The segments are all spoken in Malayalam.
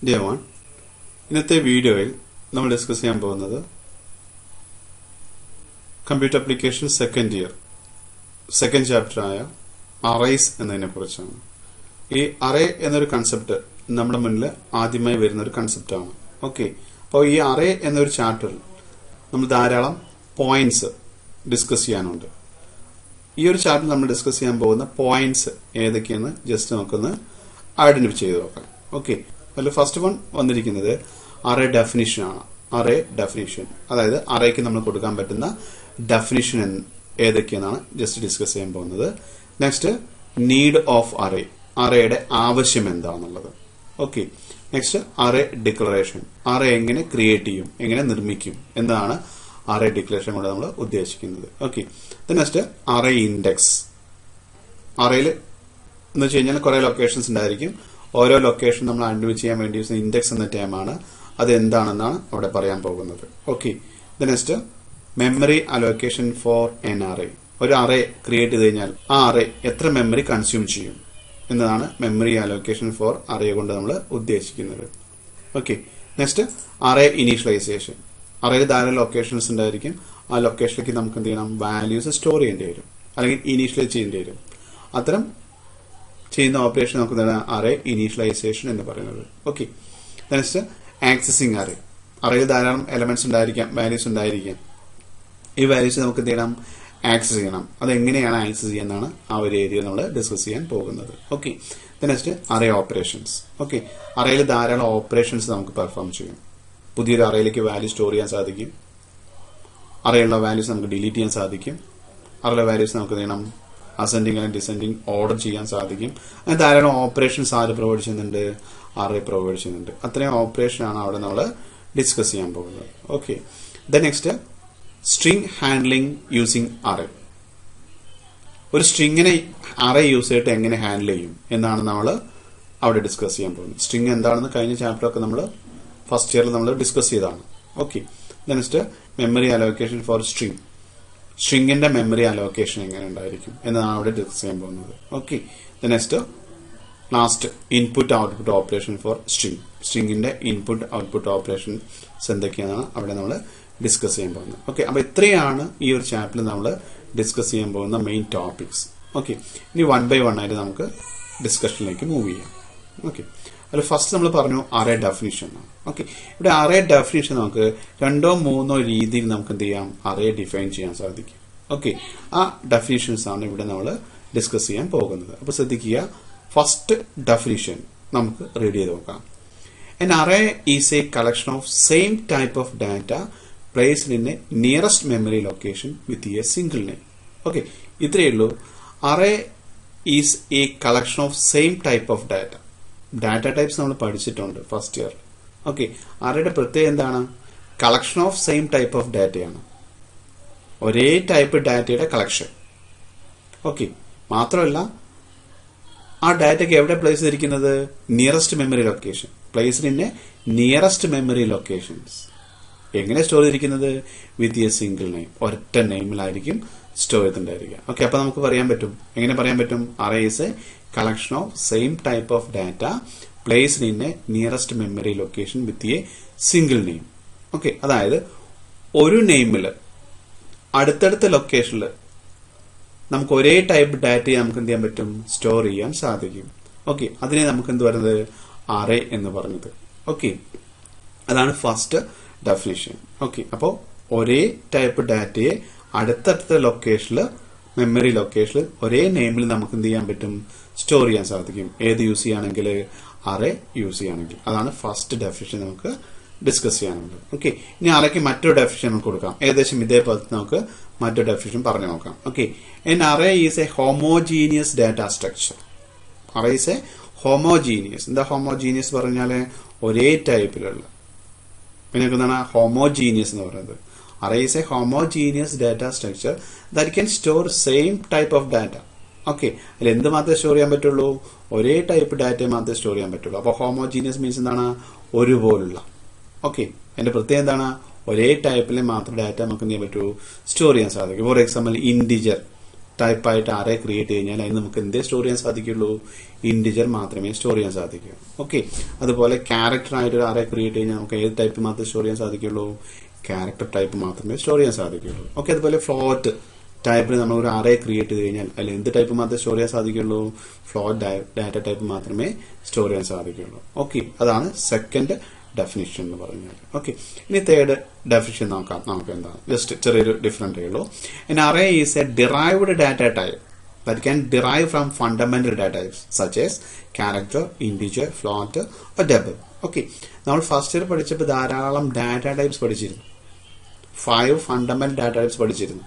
Dear one, ഇന്നത്തെ വീഡിയോയിൽ നമ്മൾ ഡിസ്കസ് ചെയ്യാൻ പോകുന്നത് കമ്പ്യൂട്ടർ ആപ്ലിക്കേഷൻ സെക്കൻഡ് ചാപ്റ്റർ ആയ അറേസ് എന്നതിനെ കുറിച്ചാണ്. ഈ അറേ എന്നൊരു കൺസെപ്റ്റ് നമ്മുടെ മുന്നിൽ ആദ്യമായി വരുന്ന ഒരു കൺസെപ്റ്റാണ്. ഓക്കെ, അപ്പോൾ ഈ അറേ എന്നൊരു ചാപ്റ്ററിൽ നമ്മൾ ധാരാളം പോയിന്റ്സ് ഡിസ്കസ് ചെയ്യാനുണ്ട്. ഈ ഒരു ചാപ്റ്ററിൽ നമ്മൾ ഡിസ്കസ് ചെയ്യാൻ പോകുന്ന പോയിന്റ്സ് ഏതൊക്കെയെന്ന് ജസ്റ്റ് നമുക്കൊന്ന് ഐഡന്റിഫൈ ചെയ്ത് നോക്കാം. ഓക്കെ, അതിൽ ഫസ്റ്റ് വൺ വന്നിരിക്കുന്നത് അറേ ഡെഫിനിഷൻ ആണ്. അറേ ഡെഫിനിഷൻ, അതായത് അറേക്ക് നമ്മൾ കൊടുക്കാൻ പറ്റുന്ന ഡെഫിനിഷൻ ഏതൊക്കെയെന്നാണ് ജസ്റ്റ് ഡിസ്കസ് ചെയ്യാൻ പോകുന്നത്. നെക്സ്റ്റ് നീഡ് ഓഫ് അറേ, അറേയുടെ ആവശ്യം എന്താണെന്നുള്ളത്. Okay, next array declaration, array എങ്ങനെ ക്രിയേറ്റ് ചെയ്യും, എങ്ങനെ നിർമ്മിക്കും എന്നതാണ് അറേ ഡിക്ലറേഷൻ കൊണ്ട് നമ്മൾ ഉദ്ദേശിക്കുന്നത്. ഓക്കെ, നെക്സ്റ്റ് അറേ ഇൻഡെക്സ്, അറേയിൽ എന്ന് വെച്ച് കഴിഞ്ഞാൽ കുറെ ലൊക്കേഷൻസ് ഉണ്ടായിരിക്കും. ഓരോ ലൊക്കേഷൻ നമ്മൾ ഐഡന്റിഫൈ ചെയ്യാൻ വേണ്ടി യൂസ് ചെയ്യുന്ന ഇൻഡെക്സ് എന്ന ടൈമാണ്. അത് എന്താണെന്നാണ് അവിടെ പറയാൻ പോകുന്നത്. Okay, next memory allocation for an array, ഒരു അറേ ക്രിയേറ്റ് ചെയ്ത് കഴിഞ്ഞാൽ ആ അറേ എത്ര മെമ്മറി കൺസ്യൂം ചെയ്യും എന്നതാണ് മെമ്മറി അലോക്കേഷൻ ഫോർ അറേ കൊണ്ട് നമ്മൾ ഉദ്ദേശിക്കുന്നത്. ഓക്കെ, നെക്സ്റ്റ് അറേ ഇനീഷ്യലൈസേഷൻ, അറേയിൽ ധാരാളം ലൊക്കേഷൻസ് ഉണ്ടായിരിക്കും. ആ ലൊക്കേഷനിലേക്ക് നമുക്ക് എന്ത് ചെയ്യണം, വാല്യൂസ് സ്റ്റോർ ചെയ്യേണ്ടി വരും, അല്ലെങ്കിൽ ഇനീഷ്യലൈസ് ചെയ്യേണ്ടി വരും. അത്തരം ചെയ്യുന്ന ഓപ്പറേഷൻ നമുക്ക് അറേ ഇനീഷ്യലൈസേഷൻ എന്ന് പറയുന്നത്. ഓക്കെ, നെക്സ്റ്റ് ആക്സസിങ് അറേ, അറേയിൽ ധാരാളം എലമെന്റ്സ് ഉണ്ടായിരിക്കാം, വാല്യൂസ് ഉണ്ടായിരിക്കാം. ഈ വാല്യൂസ് നമുക്ക് എന്ത് ചെയ്യണം, ആക്സസ് ചെയ്യണം. അതെങ്ങനെയാണ് ആക്സസ് ചെയ്യുന്നതാണ് ആ ഒരു ഏരിയ നമ്മൾ ഡിസ്കസ് ചെയ്യാൻ പോകുന്നത്. Okay, next array operations. Okay, അറേയിൽ ധാരാളം ഓപ്പറേഷൻസ് നമുക്ക് പെർഫോം ചെയ്യും. പുതിയൊരു അറേയിലേക്ക് വാല്യൂ സ്റ്റോർ ചെയ്യാൻ സാധിക്കും. അറേയുള്ള വാല്യൂസ് നമുക്ക് ഡിലീറ്റ് ചെയ്യാൻ സാധിക്കും. അറേയിലെ വാല്യൂസ് നമുക്ക് എന്ത് ചെയ്യണം, അസെൻഡിങ് അല്ലെങ്കിൽ ഡിസെൻഡിങ് ഓർഡർ ചെയ്യാൻ സാധിക്കും. അങ്ങനെ ധാരാളം ഓപ്പറേഷൻസ് ആര് പ്രൊവൈഡ് ചെയ്യുന്നുണ്ട്, അറേ പ്രൊവൈഡ് ചെയ്യുന്നുണ്ട്. അത്രയും ഓപ്പറേഷൻ ആണ് അവിടെ നമ്മൾ ഡിസ്കസ് ചെയ്യാൻ പോകുന്നത്. Okay, next string handling using array, ഒരു സ്ട്രിങ്ങിനെ അറേ യൂസ് ചെയ്തിട്ട് എങ്ങനെ ഹാൻഡിൽ ചെയ്യും എന്നാണ് നമ്മൾ അവിടെ ഡിസ്കസ് ചെയ്യാൻ പോകുന്നത്. സ്ട്രിംഗ് എന്താണെന്ന് കഴിഞ്ഞ ചാപ്റ്ററൊക്കെ നമ്മൾ ഫസ്റ്റ് ഇയറിൽ നമ്മൾ ഡിസ്കസ് ചെയ്തതാണ്. Okay, next memory allocation for string, സ്ട്രിങ്ങിന്റെ മെമ്മറി അലോക്കേഷൻ എങ്ങനെ ഉണ്ടായിരിക്കും എന്നതാണ് അവിടെ ഡിസ്കസ് ചെയ്യാൻ പോകുന്നത്. Okay, next last input output operation for string, സ്ട്രിങ്ങിന്റെ ഇൻപുട്ട് ഔട്ട്പുട്ട് ഓപ്പറേഷൻസ് എന്തൊക്കെയാണ് അവിടെ നമ്മൾ ഡിസ്കസ് ചെയ്യാൻ പോകുന്നത്. ഓക്കെ, അപ്പൊ ഇത്രയാണ് ഈ ഒരു ചാപ്റ്ററിൽ നമ്മൾ ഡിസ്കസ് ചെയ്യാൻ പോകുന്ന മെയിൻ ടോപ്പിക്സ്. ഓക്കെ, ഇനി വൺ ബൈ വൺ ആയിട്ട് നമുക്ക് ഡിസ്കഷനിലേക്ക് മൂവ് ചെയ്യാം. ഓക്കെ, അതിൽ ഫസ്റ്റ് നമ്മൾ പറഞ്ഞു അറേ ഡെഫിനിഷൻ ആണ്. ഓക്കെ, ഇവിടെ അറേ ഡെഫിനിഷൻ നമുക്ക് 2-3 രീതിയിൽ നമുക്ക് എന്ത് ചെയ്യാം, അറേ ഡിഫൈൻ ചെയ്യാൻ സാധിക്കും. ഓക്കെ, ആ ഡെഫിനിഷൻസ് ആണ് ഇവിടെ നമ്മൾ ഡിസ്കസ് ചെയ്യാൻ പോകുന്നത്. അപ്പൊ ശ്രദ്ധിക്കുക, ഫസ്റ്റ് ഡെഫിനിഷൻ നമുക്ക് റീഡ് ചെയ്ത് നോക്കാം. An array is a collection of same type of data placed in a nearest memory location with a single name. Okay, ഇത്രയേ ഉള്ളൂ. Array is a collection of same type of data. Data types നമ്മൾ പഠിച്ചിട്ടുണ്ട് ഫസ്റ്റ് ഇയർ. ഓക്കെ, അറേയുടെ പ്രത്യേകത എന്താണ്, collection of same type of ഡാറ്റയാണ്, ഒരേ ടൈപ്പ് ഡാറ്റയുടെ കളക്ഷൻ. ഓക്കെ, മാത്രമല്ല ആ ഡാറ്റയ്ക്ക് എവിടെ പ്ലേസ് ചെയ്തിരിക്കുന്നത്, nearest memory location, placed in a nearest memory locations. എങ്ങനെ സ്റ്റോർ ചെയ്തിരിക്കുന്നത്, വിത്ത് എ സിംഗിൾ നെയിം, ഒരൊറ്റ നെയിമിലായിരിക്കും സ്റ്റോർ ചെയ്തിട്ടുണ്ടായിരിക്കുക. ഓക്കെ, അപ്പൊ നമുക്ക് പറയാൻ പറ്റും, എങ്ങനെ പറയാൻ പറ്റും, array is A collection of same type of data placed in a nearest memory location with a single name. Okay, അതായത് ഒരു നെയിമിൽ അടുത്തടുത്ത ലൊക്കേഷനിൽ നമുക്ക് ഒരേ ടൈപ്പ് ഡാറ്റയെ നമുക്ക് എന്ത് ചെയ്യാൻ പറ്റും, സ്റ്റോർ ചെയ്യാൻ സാധിക്കും. ഓക്കെ, അതിനെ നമുക്ക് എന്ത് പറയുന്നത്, അറേ എന്ന് പറഞ്ഞത്. ഓക്കെ, അതാണ് ഫസ്റ്റ് ഡെഫിനിഷൻ. ഓക്കെ, അപ്പോൾ ഒരേ ടൈപ്പ് ഡാറ്റയെ അടുത്തടുത്ത ലൊക്കേഷനിൽ, മെമ്മറി ലൊക്കേഷനിൽ ഒരേ നെയിമിൽ നമുക്ക് എന്ത് ചെയ്യാൻ പറ്റും, സ്റ്റോർ ചെയ്യാൻ സാധിക്കും. ഏത് യൂസ് ചെയ്യുകയാണെങ്കിൽ, അറേ യൂസ് ചെയ്യുകയാണെങ്കിൽ. അതാണ് ഫസ്റ്റ് ഡെഫിനിഷൻ നമുക്ക് ഡിസ്കസ് ചെയ്യാനുള്ളത്. ഓക്കെ, ഇനി അറേക്ക് മറ്റൊരു ഡെഫിനിഷൻ നമുക്ക് കൊടുക്കാം. ഏകദേശം ഇതേപോലെ നമുക്ക് മറ്റൊരു ഡെഫിനിഷൻ പറഞ്ഞു നോക്കാം. Okay, N array is A homogeneous data structure. Array is A homogeneous. എന്താ ഹോമോജീനിയസ് പറഞ്ഞാല്, ഒരേ ടൈപ്പിലുള്ള, പിന്നെ എന്താണ് ഹോമോജീനിയസ് എന്ന് പറയുന്നത്. Array is a homogeneous data structure that can store same type of data. Okay, അതിൽ എന്ത് മാത്രമേ സ്റ്റോർ ചെയ്യാൻ പറ്റുള്ളൂ, ഒരേ ടൈപ്പ് ഡാറ്റയെ മാത്രമേ സ്റ്റോർ ചെയ്യാൻ പറ്റുള്ളൂ. അപ്പോൾ ഹോമോജീനിയസ് മീൻസ് എന്താണ്, ഒരുപോലുള്ള. ഓക്കെ, അതിന്റെ പ്രത്യേകത എന്താണ്, ഒരേ ടൈപ്പിലെ മാത്രം ഡാറ്റ നമുക്ക് എന്ത് ചെയ്യാൻ പറ്റൂ, സ്റ്റോർ ചെയ്യാൻ സാധിക്കും. ഫോർ എക്സാമ്പിൾ ഇൻഡിജർ ടൈപ്പ് ആയിട്ട് അറേ ക്രിയേറ്റ് കഴിഞ്ഞാൽ അതിന് നമുക്ക് എന്തേ സ്റ്റോർ ചെയ്യാൻ സാധിക്കുള്ളൂ? ഇന്റിജർ മാത്രമേ സ്റ്റോർ ചെയ്യാൻ സാധിക്കൂ. ഓക്കെ, അതുപോലെ ക്യാരക്ടർ ആയിട്ട് ഒരു അറേ ക്രിയേറ്റ് കഴിഞ്ഞാൽ നമുക്ക് ഏത് ടൈപ്പ് മാത്രമേ സ്റ്റോർ ചെയ്യാൻ സാധിക്കുള്ളൂ? ക്യാരക്ടർ ടൈപ്പ് മാത്രമേ സ്റ്റോർ ചെയ്യാൻ സാധിക്കുള്ളൂ. ഓക്കെ, അതുപോലെ ഫ്ലോട്ട് ടൈപ്പിൽ നമ്മൾ ഒരു അറേ ക്രിയേറ്റ് ചെയ്ത് കഴിഞ്ഞാൽ അതിൽ എന്ത് ടൈപ്പ് മാത്രമേ സ്റ്റോർ ചെയ്യാൻ സാധിക്കുള്ളൂ? ഫ്ലോട്ട് ഡാറ്റ ടൈപ്പ് മാത്രമേ സ്റ്റോർ ചെയ്യാൻ സാധിക്കുള്ളൂ. ഓക്കെ, അതാണ് സെക്കൻഡ് ഡെഫിനിഷൻ എന്ന് പറഞ്ഞാൽ. ഓക്കെ, ഇനി തേർഡ് ഡെഫിനിഷൻ നോക്കാം. നമുക്ക് എന്താണ് ജസ്റ്റ് ചെറിയൊരു ഡിഫറൻറ്റേ ഉള്ളൂ. An array is a derived data type that can derive from fundamental data types such as character, integer, float or double. Okay, നമ്മൾ ഫസ്റ്റ് ഇയർ പഠിച്ചപ്പോൾ ധാരാളം ഡാറ്റ ടൈപ്സ് പഠിച്ചിരുന്നു. 5 ഫണ്ടമെന്റൽ ഡാറ്റ ടൈപ്സ് പഠിച്ചിരുന്നു.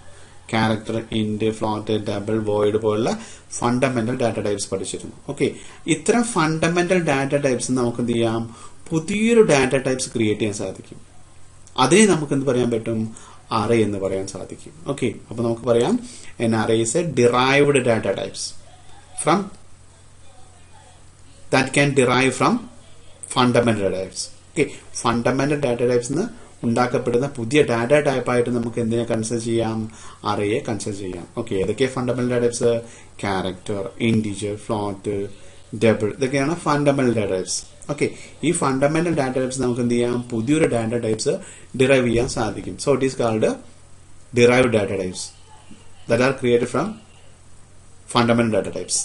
Character, int, float, double, void പോലുള്ള ഫണ്ടമെന്റൽ ഡാറ്റ ടൈപ്സ് പഠിച്ചിരുന്നു. ഓക്കെ, ഇത്തരം ഫണ്ടമെന്റൽ ഡാറ്റ ടൈപ്സ് നമുക്ക് എന്ത് ചെയ്യാം? പുതിയൊരു ഡാറ്റ ടൈപ്സ് ക്രിയേറ്റ് ചെയ്യാൻ സാധിക്കും. അതിനെ നമുക്ക് എന്ത് പറയാൻ പറ്റും? അറേ എന്ന് പറയാൻ സാധിക്കും. ഓക്കെ, അപ്പൊ നമുക്ക് പറയാം an array is a derived data types from that can derive from fundamental data types. Okay, fundamental data types ഉണ്ടാക്കപ്പെടുന്ന പുതിയ ഡാറ്റ ടൈപ്പ് ആയിട്ട് നമുക്ക് എന്തിനെ കൺസിഡർ ചെയ്യാം? അറേയെ കൺസിഡർ ചെയ്യാം. ഓക്കെ, ഏതൊക്കെ fundamental data types? Character, integer, float, double, ഇതൊക്കെയാണ് ഫണ്ടമെന്റൽ ഡാറ്റ ടൈപ്സ്. ഓക്കെ, ഈ ഫണ്ടമെന്റൽ ഡാറ്റ ടൈപ്സ് നമുക്ക് എന്ത് ചെയ്യാം? പുതിയൊരു ഡാറ്റ ടൈപ്സ് ഡിറൈവ് ചെയ്യാൻ സാധിക്കും. So it is called derived data types that are created from fundamental data types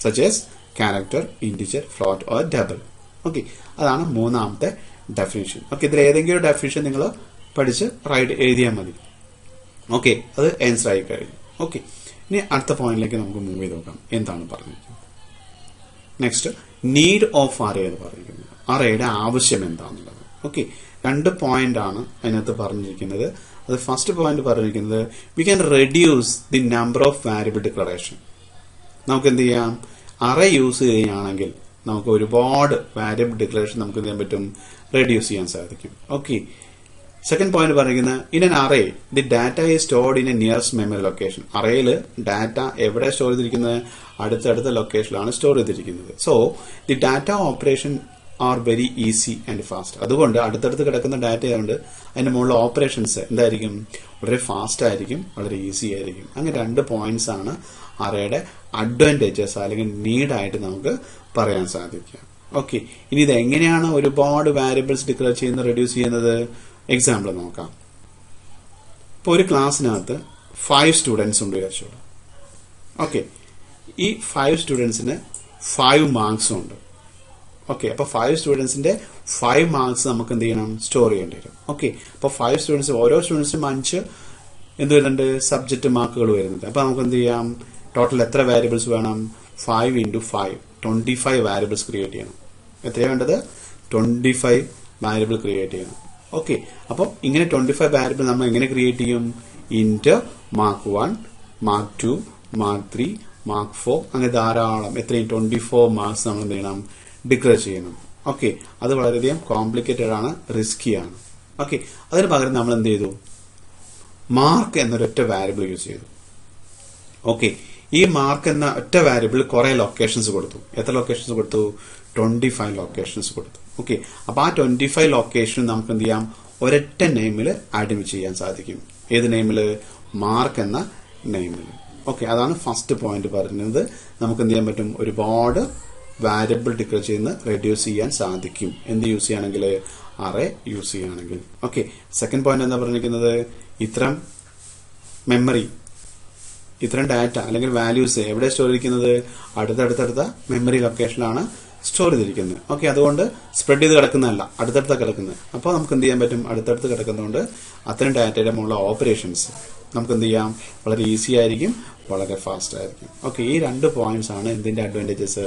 such as character, integer, float or double. Okay, അതാണ് മൂന്നാമത്തെ ഡെഫിനിഷൻ. ഓക്കെ, ഇതിൽ ഏതെങ്കിലും ഡെഫിനിഷൻ നിങ്ങൾ പഠിച്ച് റൈറ്റ് എഴുതിയാൽ മതി. ഓക്കെ, അത് ആൻസർ ആയി കഴിഞ്ഞു. ഓക്കെ, ഇനി അടുത്ത പോയിന്റിലേക്ക് നമുക്ക് മൂവ് ചെയ്ത് നോക്കാം. എന്താണ് പറഞ്ഞിരിക്കുന്നത്? നെക്സ്റ്റ്, നീഡ് ഓഫ് അറേ എന്ന് പറഞ്ഞിരിക്കുന്നത്. അറേയുടെ ആവശ്യം എന്താണെന്നുള്ളത്. ഓക്കെ, 2 പോയിന്റ് ആണ് അതിനകത്ത് പറഞ്ഞിരിക്കുന്നത്. അത് ഫസ്റ്റ് പോയിന്റ് പറഞ്ഞിരിക്കുന്നത് we can reduce the number of variable declaration. നമുക്ക് എന്ത് ചെയ്യാം? അറേ യൂസ് ചെയ്യുകയാണെങ്കിൽ നമുക്ക് ഒരുപാട് വാരിയബിൾ ഡിക്ലറേഷൻ നമുക്ക് എന്ത് ചെയ്യാൻ പറ്റും? റെഡ്യൂസ് ചെയ്യാൻ സാധിക്കും. ഓക്കെ, സെക്കൻഡ് പോയിന്റ് പറഞ്ഞിരിക്കുന്നത് in an array the data is stored in a nearest memory location. അറേയിൽ ഡാറ്റ എവിടെ സ്റ്റോർ ചെയ്തിരിക്കുന്നത്? അടുത്തടുത്ത ലൊക്കേഷനിലാണ് സ്റ്റോർ ചെയ്തിരിക്കുന്നത്. So the data operation are very easy and fast. അതുകൊണ്ട് അടുത്തടുത്ത് കിടക്കുന്ന ഡാറ്റ ആയതുകൊണ്ട് അതിന്റെ മുകളിൽ ഓപ്പറേഷൻസ് എന്തായിരിക്കും? വളരെ ഫാസ്റ്റ് ആയിരിക്കും, വളരെ ഈസി ആയിരിക്കും. അങ്ങനെ 2 പോയിന്റ്സ് ആണ് അറേയുടെ അഡ്വാൻറ്റേജസ് അല്ലെങ്കിൽ നീഡായിട്ട് നമുക്ക് പറയാൻ സാധിക്കുക. ഓക്കെ, ഇനി ഇത് എങ്ങനെയാണ് ഒരുപാട് വാരിയബിൾസ് ഡിക്ലെയർ ചെയ്യുന്നത്, റെഡ്യൂസ് ചെയ്യുന്നത്? എക്സാമ്പിൾ നോക്കാം. ഇപ്പോൾ ഒരു ക്ലാസ്സിനകത്ത് 5 സ്റ്റുഡൻസ് ഉണ്ട് വിചാരിച്ചോളൂ. ഓക്കെ, ഈ 5 സ്റ്റുഡൻസിന് 5 മാർക്സും ഉണ്ട്. ഓക്കെ, അപ്പൊ 5 സ്റ്റുഡൻസിന്റെ 5 മാർക്സ് നമുക്ക് എന്ത് ചെയ്യണം? സ്റ്റോർ ചെയ്യേണ്ടി വരും. ഓക്കെ, അപ്പൊ 5 സ്റ്റുഡൻസ്, ഓരോ സ്റ്റുഡൻസിനും 5 എന്ത് വരുന്നുണ്ട്? സബ്ജക്ട് മാർക്കുകൾ വരുന്നുണ്ട്. അപ്പൊ നമുക്ക് എന്ത് ചെയ്യാം? ടോട്ടൽ എത്ര വാരിയബിൾസ് വേണം? 5 × 5 25 വാരിയബിൾസ് ക്രിയേറ്റ് ചെയ്യണം. എത്രയാണ് വേണ്ടത്? 25 വാരിയബിൾ ക്രിയേറ്റ് ചെയ്യണം. ഓക്കെ, അപ്പം ഇങ്ങനെ 25 വാരിയബിൾ നമ്മൾ എങ്ങനെ ക്രിയേറ്റ് ചെയ്യും? Inter mark 1, mark 2, mark 3, mark 4 അങ്ങനെ ധാരാളം എത്രയും 24 മാർക്സ് നമ്മൾ എന്ത് ചെയ്യണം? ഡിക്ലെയർ ചെയ്യണം. ഓക്കെ, അത് വളരെയധികം കോംപ്ലിക്കേറ്റഡ് ആണ്, റിസ്കി ആണ്. ഓക്കെ, അതിന് പകരം നമ്മൾ എന്ത് ചെയ്തു? മാർക്ക് എന്നൊരൊറ്റ വാരിയബിൾ യൂസ് ചെയ്തു. ഓക്കെ, ഈ മാർക്ക് എന്ന ഒറ്റ വാരിയബിൾ കുറെ ലൊക്കേഷൻസ് കൊടുത്തു. എത്ര ലൊക്കേഷൻസ് കൊടുത്തു? 25 ലൊക്കേഷൻസ് കൊടുത്തു. ഓക്കെ, അപ്പൊ ആ 25 ലൊക്കേഷൻ നമുക്ക് എന്ത് ചെയ്യാം? ഒരൊറ്റ നെയിമിൽ ഐഡന്റിഫൈ ചെയ്യാൻ സാധിക്കും. ഏത് നെയിമില്? മാർക്ക് എന്ന നെയിമിൽ. ഓക്കെ, അതാണ് ഫസ്റ്റ് പോയിന്റ് പറഞ്ഞത്. നമുക്ക് എന്ത് ചെയ്യാൻ പറ്റും? ഒരുപാട് വാരിയബിൾ ഡിക്ലെയർ ചെയ്യുന്ന റെഡ്യൂസ് ചെയ്യാൻ സാധിക്കും. എന്ത് യൂസ് ചെയ്യുകയാണെങ്കിൽ? അറേ യൂസ് ചെയ്യുകയാണെങ്കിൽ. ഓക്കെ, സെക്കൻഡ് പോയിന്റ് എന്താ പറഞ്ഞിരിക്കുന്നത്? ഇത്തരം മെമ്മറി, ഇത്തരം ഡാറ്റ അല്ലെങ്കിൽ വാല്യൂസ് എവിടെ സ്റ്റോർ ചെയ്തിരിക്കുന്നത്? അടുത്തടുത്തടുത്ത മെമ്മറി ലൊക്കേഷനിലാണ് സ്റ്റോർ ചെയ്തിരിക്കുന്നത്. ഓക്കെ, അതുകൊണ്ട് സ്പ്രെഡ് ചെയ്ത് കിടക്കുന്നതല്ല, അടുത്തടുത്ത കിടക്കുന്നത്. അപ്പോൾ നമുക്ക് എന്ത് ചെയ്യാൻ പറ്റും? അടുത്തടുത്ത് കിടക്കുന്നതുകൊണ്ട് അത്തരം ഡാറ്റയുടെ മുകളിലുള്ള ഓപ്പറേഷൻസ് നമുക്ക് എന്ത് ചെയ്യാം? വളരെ ഈസി ആയിരിക്കും, വളരെ ഫാസ്റ്റ് ആയിരിക്കും. ഓക്കെ, ഈ 2 പോയിന്റ്സ് ആണ് എന്തിന്റെ അഡ്വാൻറ്റേജസ്?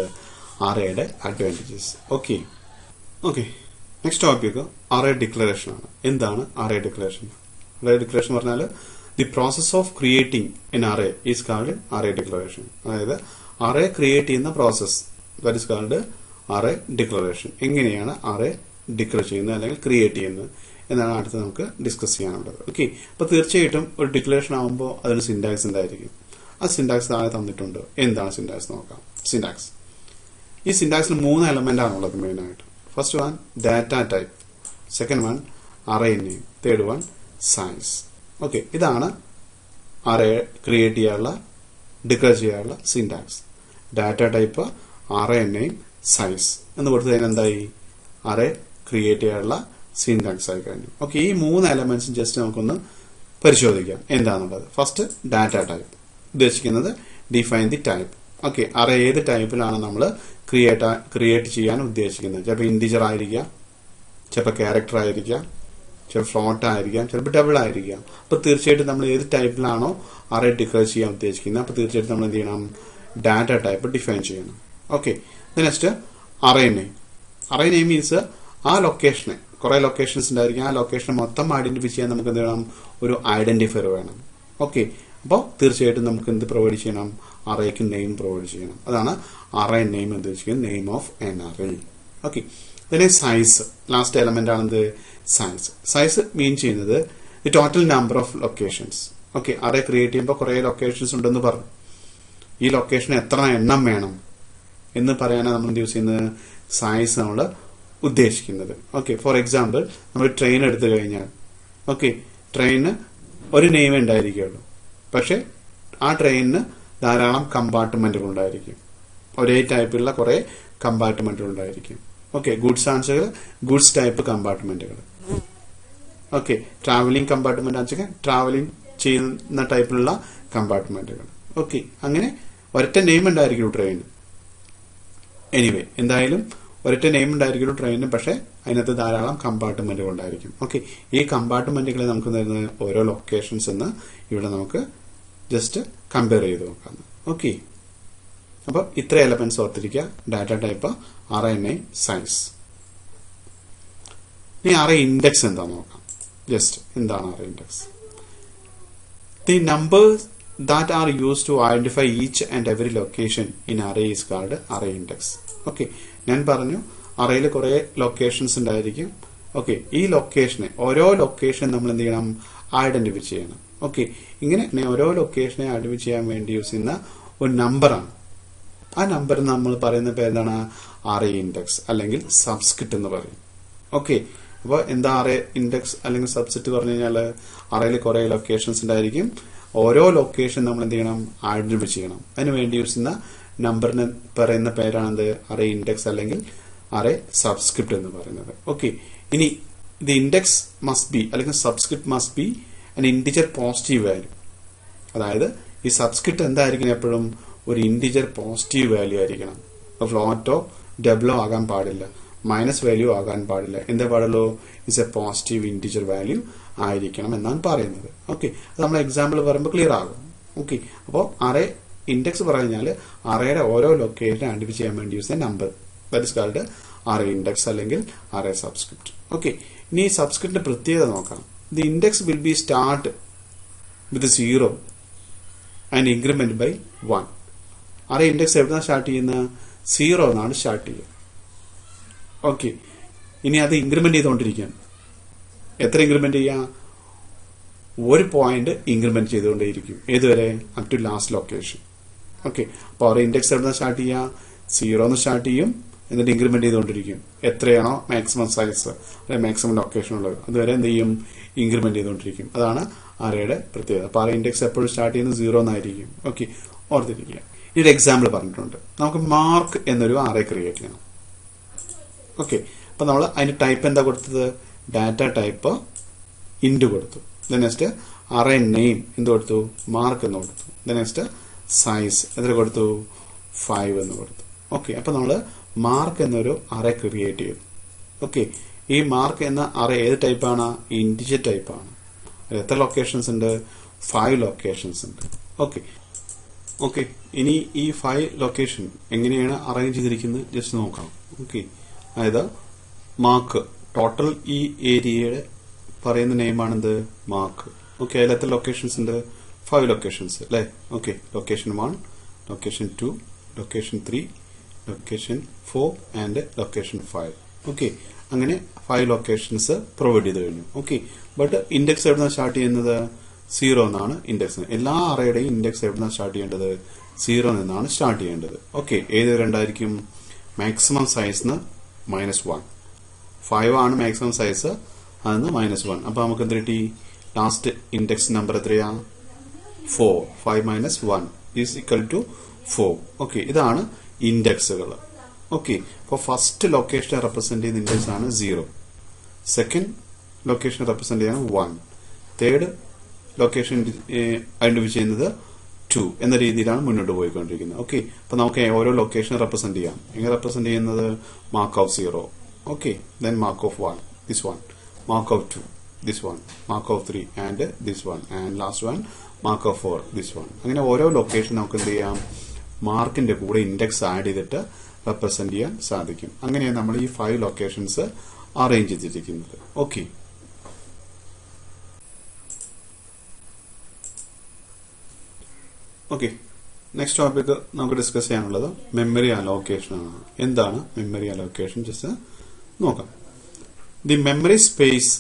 അറേയുടെ advantages. Okay, next topic array declaration ആണ്. എന്താണ് അറേ ഡിക്ലറേഷൻ? അറേ ഡിക്ലറേഷൻ പറഞ്ഞാൽ the process of creating N array is called array declaration. അതായത് അറേ ക്രിയേറ്റ് ചെയ്യുന്ന process, that is called array declaration. എങ്ങനെയാണ് അറേ ഡിക്ലെയർ ചെയ്യുന്നത് അല്ലെങ്കിൽ ക്രിയേറ്റ് ചെയ്യുന്നത് എന്നാണ് അടുത്ത് നമുക്ക് ഡിസ്കസ് ചെയ്യാനുള്ളത്. ഓക്കെ, അപ്പൊ തീർച്ചയായിട്ടും ഒരു ഡിക്ലറേഷൻ ആകുമ്പോൾ അതിന് സിന്റാക്സ് എന്തായിരിക്കും? ആ സിന്റാക്സ് താഴെ തന്നിട്ടുണ്ട്. എന്താണ് സിന്റാക്സ് നോക്കാം. സിന്റാക്സ്, ഈ സിന്റാക്സിന് 3 എലമെന്റ് ആണുള്ളത് മെയിൻ ആയിട്ട്. First one data type, second one array name, third one size. Okay, ഇതാണ് അറേ ക്രിയേറ്റ് ചെയ്യാനുള്ള ഡിക്ലെയർ ചെയ്യാനുള്ള syntax. Data type array name size എന്ന് കൊടുത്തു കഴിഞ്ഞാൽ എന്തായി, അറേ ക്രിയേറ്റ് ചെയ്യാനുള്ള സിന്റാക്സ് ആയി കഴിഞ്ഞു. ഓക്കെ, ഈ 3 എലമെന്റ്സും ജസ്റ്റ് നമുക്കൊന്ന് പരിശോധിക്കാം എന്താണെന്നുള്ളത്. ഫസ്റ്റ് ഡാറ്റ ടൈപ്പ് ഉദ്ദേശിക്കുന്നത് define the type. Okay, array ഏത് ടൈപ്പിലാണ് നമ്മൾ ക്രിയേറ്റ് ചെയ്യാൻ ഉദ്ദേശിക്കുന്നത്. ചിലപ്പോൾ ഇന്റിജർ ആയിരിക്കാം, ചിലപ്പോൾ ക്യാരക്ടർ ആയിരിക്കാം, ചിലപ്പോൾ ഫ്ലോട്ട് ആയിരിക്കാം, ചിലപ്പോൾ ഡബിൾ ആയിരിക്കാം. അപ്പൊ തീർച്ചയായിട്ടും നമ്മൾ ഏത് ടൈപ്പിലാണോ അറേ ഡിക്ലെയർ ചെയ്യാൻ ഉദ്ദേശിക്കുന്നത് അപ്പൊ തീർച്ചയായിട്ടും നമ്മൾ എന്ത് ചെയ്യണം, ഡാറ്റ ടൈപ്പ് ഡിഫൈൻ ചെയ്യണം. Okay, next array name. Array name means ആ ലൊക്കേഷനെ, കുറെ ലൊക്കേഷൻസ് ഉണ്ടായിരിക്കും, ആ ലൊക്കേഷനെ മൊത്തം ഐഡന്റിഫൈ ചെയ്യാൻ നമുക്ക് എന്ത് വേണം, ഒരു ഐഡന്റിഫയർ വേണം. ഓക്കെ, അപ്പോൾ തീർച്ചയായിട്ടും നമുക്ക് എന്ത് പ്രൊവൈഡ് ചെയ്യണം, അറേക്ക് നെയിം പ്രൊവൈഡ് ചെയ്യണം. അതാണ് അറേ നെയിം എന്ന് ഉദ്ദേശിക്കുന്നത്, name of an array. Okay, പിന്നെ സൈസ്, ലാസ്റ്റ് എലമെന്റ് ആണെന്ത്, സൈസ്. സൈസ് മീൻ ചെയ്യുന്നത് the total number of locations. Okay, array create ചെയ്യുമ്പോൾ കുറെ ലൊക്കേഷൻസ് ഉണ്ടെന്ന് പറഞ്ഞു, ഈ ലൊക്കേഷൻ എത്ര എണ്ണം വേണം എന്ന് പറയാനാണ് നമ്മൾ യൂസ് ചെയ്യുന്നത് സൈസ് നമ്മൾ ഉദ്ദേശിക്കുന്നത്. ഓക്കെ, ഫോർ എക്സാമ്പിൾ നമ്മൾ ട്രെയിൻ എടുത്തു കഴിഞ്ഞാൽ, ഓക്കെ, ട്രെയിനിന് ഒരു നെയിം ഉണ്ടായിരിക്കുള്ളൂ, പക്ഷെ ആ ട്രെയിനിന് ധാരാളം കമ്പാർട്ട്മെന്റുകൾ ഉണ്ടായിരിക്കും, ഒരേ ടൈപ്പിലുള്ള കുറെ കമ്പാർട്ട്മെന്റുകൾ ഉണ്ടായിരിക്കും. Okay, goods answer goods type കമ്പാർട്ട്മെന്റുകൾ. ഓക്കെ, ട്രാവലിംഗ് കമ്പാർട്ട്മെന്റ് ആണെങ്കിൽ ട്രാവലിംഗ് ചെയ്യുന്ന ടൈപ്പിലുള്ള കമ്പാർട്ട്മെന്റുകൾ. ഓക്കെ, അങ്ങനെ ഒരൊറ്റ നെയിം ഉണ്ടായിരിക്കുള്ളൂ ട്രെയിന്. എനിവേ, എന്തായാലും ഒരൊറ്റ നെയിം ഉണ്ടായിരിക്കുള്ളൂ ട്രെയിനിന്, പക്ഷെ അതിനകത്ത് ധാരാളം കമ്പാർട്ട്മെന്റുകൾ ഉണ്ടായിരിക്കും. ഓക്കെ, ഈ കമ്പാർട്ട്മെന്റുകളെ നമുക്ക് തരുന്ന ഓരോ ലൊക്കേഷൻസ് എന്ന് ഇവിടെ നമുക്ക് ജസ്റ്റ് കമ്പയർ ചെയ്ത് നോക്കാം. ഓക്കെ, അപ്പൊ ഇത്ര എലമെന്റ്സ് ഓർത്തിരിക്കുക. Data type, array name, size. ഇനി അറേ ഇൻഡെക്സ് എന്താന്ന് നോക്കാം. ജസ്റ്റ് എന്താണ് array index? The numbers that are used to identify each and every location in array is called array index. Okay, ഞാൻ പറഞ്ഞു അറേയിൽ കുറെ ലൊക്കേഷൻസ് ഉണ്ടായിരിക്കും. ഓക്കെ, ഈ ലൊക്കേഷനെ, ഓരോ ലൊക്കേഷൻ നമ്മൾ എന്ത് ചെയ്യണം, ഐഡന്റിഫൈ ചെയ്യണം. ഓക്കെ, ഇങ്ങനെ ഓരോ ലൊക്കേഷനെ ഐഡന്റിഫൈ ചെയ്യാൻ വേണ്ടി യൂസ് ചെയ്യുന്ന ഒരു നമ്പറാണ്. ആ നമ്പർ നമ്മൾ പറയുന്ന പേരാണ് അറേ ഇൻഡെക്സ് അല്ലെങ്കിൽ സബ്സ്ക്രിപ്റ്റ് എന്ന് പറയും. ഓക്കെ, അപ്പോൾ എന്താ അറേ ഇൻഡെക്സ് അല്ലെങ്കിൽ സബ്സ്ക്രിപ്റ്റ് പറഞ്ഞു കഴിഞ്ഞാൽ അറേയിൽ കുറെ ലൊക്കേഷൻസ് ഉണ്ടായിരിക്കും, ഓരോ ലൊക്കേഷൻ നമ്മൾ എന്ത് ചെയ്യണം, ഐഡന്റിഫൈ ചെയ്യണം. അതിന് വേണ്ടി യൂസ് ചെയ്യുന്ന നമ്പറിന് പറയുന്ന പേരാണെന്ത്, അറേ ഇൻഡെക്സ് അല്ലെങ്കിൽ അറേ സബ്സ്ക്രിപ്റ്റ് എന്ന് പറയുന്നത്. ഓക്കെ, ഇനി ദി ഇൻഡെക്സ് മസ്റ്റ് ബി അല്ലെങ്കിൽ subscript must be an integer positive value. അതായത് ഈ സബ്സ്ക്രിപ്റ്റ് എന്തായിരിക്കണം, എപ്പോഴും ഒരു ഇന്റിജർ പോസിറ്റീവ് വാല്യൂ ആയിരിക്കണം. ഫ്ലോട്ടോ ഡബിളോ ആകാൻ പാടില്ല, മൈനസ് വാല്യൂ ആകാൻ പാടില്ല. എന്താ പാടുള്ളൂ, it's A positive integer value ആയിരിക്കണം എന്നാണ് പറയുന്നത്. ഓക്കെ, അത് നമ്മൾ എക്സാമ്പിൾ പറയുമ്പോൾ ക്ലിയർ ആകും. ഓക്കെ, അപ്പോൾ അറേ ഇൻഡെക്സ് പറഞ്ഞാൽ അറേയുടെ ഓരോ ലൊക്കേഷൻ ഐഡന്റിഫൈ ചെയ്യാൻ വേണ്ടി യൂസ് ചെയ്യുന്ന number, that is called array index അല്ലെങ്കിൽ അറേ സബ്സ്ക്രിപ്റ്റ്. ഓക്കെ, ഇനി ഈ സബ്സ്ക്രിപ്റ്റിന്റെ പ്രത്യേകത നോക്കാം. The index will be start with 0 and increment by 1. Array index എവിടുന്നാണ് സ്റ്റാർട്ട് ചെയ്യുന്നത്, 0 എന്നാണ് സ്റ്റാർട്ട് ചെയ്യുക. ഓക്കെ, ഇനി അത് ഇൻക്രിമെന്റ് ചെയ്തുകൊണ്ടിരിക്കുകയാണ്. എത്ര ഇൻക്രിമെന്റ് ചെയ്യാം, ഒരു പോയിന്റ് ഇൻക്രിമെന്റ് ചെയ്തുകൊണ്ടേയിരിക്കും. ഏതുവരെ, up to last location. Okay, അപ്പോൾ അവരുടെ ഇൻഡെക്സ് എവിടെ സ്റ്റാർട്ട് ചെയ്യുക, 0 സ്റ്റാർട്ട് ചെയ്യും, എന്നിട്ട് ഇൻക്രിമെന്റ് ചെയ്തുകൊണ്ടിരിക്കും. എത്രയാണോ മാക്സിമം സൈസ് അല്ലെങ്കിൽ മാക്സിമം ലൊക്കേഷൻ ഉള്ളത് അതുവരെ എന്ത് ചെയ്യും, ഇൻക്രിമെന്റ് ചെയ്തുകൊണ്ടിരിക്കും. അതാണ് അറേയുടെ പ്രത്യേകത. അപ്പോൾ അറേ ഇൻഡെക്സ് എപ്പോഴും സ്റ്റാർട്ട് ചെയ്യുന്നത് 0 എന്നായിരിക്കും. ഓക്കെ, ഓർത്തിരിക്കുക. ഒരു എക്സാമ്പിൾ പറഞ്ഞിട്ടുണ്ട്. നമുക്ക് മാർക്ക് എന്നൊരു അറേ ക്രിയേറ്റ് ചെയ്യണം. ഓക്കെ, അപ്പൊ നമ്മൾ അതിന്റെ ടൈപ്പ് എന്താ കൊടുത്തത്, ഡാറ്റ ടൈപ്പ് ഇൻഡ് കൊടുത്തു. നെക്സ്റ്റ് അറേ നെയിം എന്ത് കൊടുത്തു, മാർക്ക് എന്ന് കൊടുത്തു. നെക്സ്റ്റ് സൈസ് എത്ര കൊടുത്തു, 5 എന്ന് കൊടുത്തു. ഓക്കെ, അപ്പൊ നമ്മൾ മാർക്ക് എന്നൊരു അറേ ക്രിയേറ്റ് ചെയ്തു. ഓക്കെ, ഈ മാർക്ക് എന്ന അറേ ഏത് ടൈപ്പാണ്, ഇന്റിജർ ടൈപ്പാണ്. എത്ര ലൊക്കേഷൻസ് ഉണ്ട്, 5 ലൊക്കേഷൻസ് ഉണ്ട്. ഓക്കെ ഓക്കെ ഇനി ഈ 5 ലൊക്കേഷൻ എങ്ങനെയാണ് അറേഞ്ച് ചെയ്തിരിക്കുന്നത് ജസ്റ്റ് നോക്കാം. ഓക്കെ, അതായത് മാർക്ക് ടോട്ടൽ ഈ ഏരിയയുടെ പറയുന്ന നെയിമാണെന്ത്, മാർക്ക്. ഓക്കെ, അതിൽ എത്ര ലൊക്കേഷൻസ് ഉണ്ട്, 5 ലൊക്കേഷൻസ് അല്ലേ. Okay, location 1, location 2, location 3, location 4 and location 5. Okay, അങ്ങനെ 5 ലൊക്കേഷൻസ് പ്രൊവൈഡ് ചെയ്ത് കഴിഞ്ഞു. ഓക്കെ, ബട്ട് ഇൻഡെക്സ് എവിടുന്നാണ് സ്റ്റാർട്ട് ചെയ്യുന്നത്, 0 എന്നാണ് ഇൻഡെക്സ്. എല്ലാ അറേയുടെയും ഇൻഡെക്സ് എവിടുന്നാണ് സ്റ്റാർട്ട് ചെയ്യേണ്ടത്, 0 നിന്നാണ് സ്റ്റാർട്ട് ചെയ്യേണ്ടത്. ഓക്കെ, ഏത് രണ്ടായിരിക്കും, മാക്സിമം സൈസിന് -1, 5 ആണ് മാക്സിമം സൈസ്, അതിന് -1. അപ്പൊ നമുക്ക് എന്ത് കിട്ടി, ലാസ്റ്റ് ഇൻഡെക്സ് നമ്പർ എത്രയാ, 4, 5 - 1 ഈസ് ഈക്വൽ ടു 4. ഓക്കെ, ഇതാണ് ഇൻഡെക്സുകൾ. ഓക്കെ, അപ്പോൾ ഫസ്റ്റ് ലൊക്കേഷനെ റെപ്രസെന്റ് ചെയ്യുന്ന ഇൻഡെക്സ് ആണ് 0, സെക്കൻഡ് ലൊക്കേഷൻ റെപ്രസെന്റ് ചെയ്യുന്നത് 1, തേർഡ് ലൊക്കേഷൻ ഐഡന്റിഫൈ ചെയ്യുന്നത് 2 എന്ന രീതിയിലാണ് മുന്നോട്ട് പോയിക്കൊണ്ടിരിക്കുന്നത്. ഓക്കെ, അപ്പൊ നമുക്ക് ഓരോ ലൊക്കേഷൻ റെപ്രസെന്റ് ചെയ്യാം. എങ്ങനെ റെപ്രസെന്റ് ചെയ്യുന്നത്? Mark of 0, okay, then mark of 1, this 1, mark of 2, this one, mark of 3 and this one, and last one mark of 4, this one. അങ്ങനെ ഓരോ ലൊക്കേഷൻ നമുക്ക് എന്ത് ചെയ്യാം? മാർക്കിന്റെ കൂടെ ഇൻഡെക്സ് ആഡ് ചെയ്തിട്ട് റെപ്രസെന്റ് ചെയ്യാൻ സാധിക്കും. അങ്ങനെയാണ് നമ്മൾ ഈ 5 ലൊക്കേഷൻസ് അറേഞ്ച് ചെയ്തിരിക്കുന്നത്. ഓക്കെ, ഓക്കെ, നെക്സ്റ്റ് ടോപ്പിക് നമുക്ക് ഡിസ്കസ് ചെയ്യാനുള്ളത് മെമ്മറി അലോക്കേഷൻ ആണ്. എന്താണ് മെമ്മറി അലോക്കേഷൻ? ജസ്റ്റ് നോക്കാം. The memory space